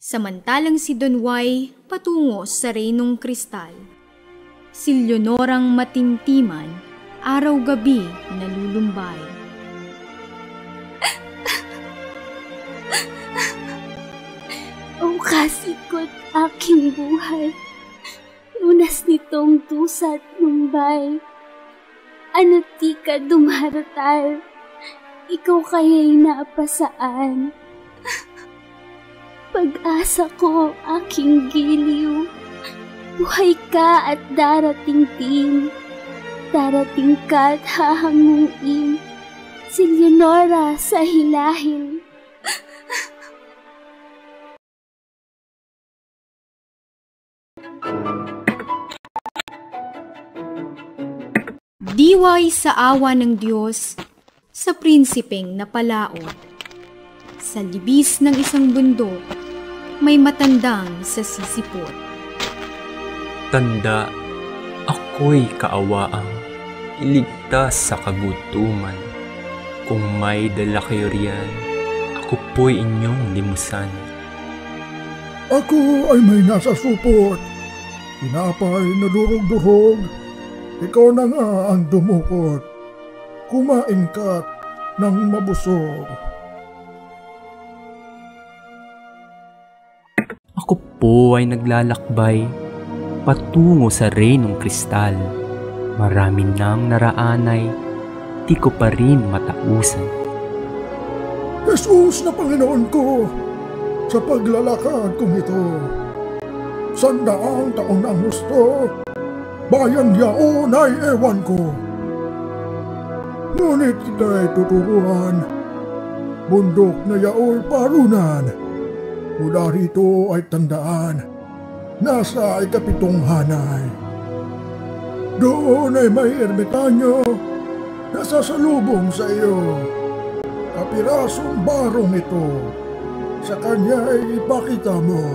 Samantalang si Don Juan patungo sa Reynong Kristal. Si Leonorang matimtiman, araw-gabi nalulumbay. O kasikot aking buhay, lunas nitong dusat Mumbai. Ano ti ka dumaratal, ikaw kaya'y napasaan. Pag-asa ko aking giliw, buhay ka at darating din. Darating ka at hahanguin, si Leonora sa hilahil. Diway sa awa ng Diyos, sa prinsipeng napalaot. Sa libis ng isang bundok, may matandang sa sisipot. Tanda, ako'y kaawaang iligtas sa kagutuman. Kung may dala kayo riyan, ako po'y inyong limusan. Ako ay may nasa supot, tinapay na durog-durog. Ikaw na nga ang dumukot, kumain ka ng mabusog. Ako po ay naglalakbay patungo sa Reynong Kristal. Marami nang naraanay, di ko pa rin matausan. Jesus na Panginoon ko, sa paglalakad kong ito, 100 taon ang husto, bayan yaon ay ewan ko. Ngunit kita'y tuturuan, bundok na yao'y parunan. Mula rito ay tandaan, nasa ikapitong hanay. Doon ay may ermitanyo, nasasalubong sa iyo. Kapirasong barong ito, sa kanya ay ipakita mo.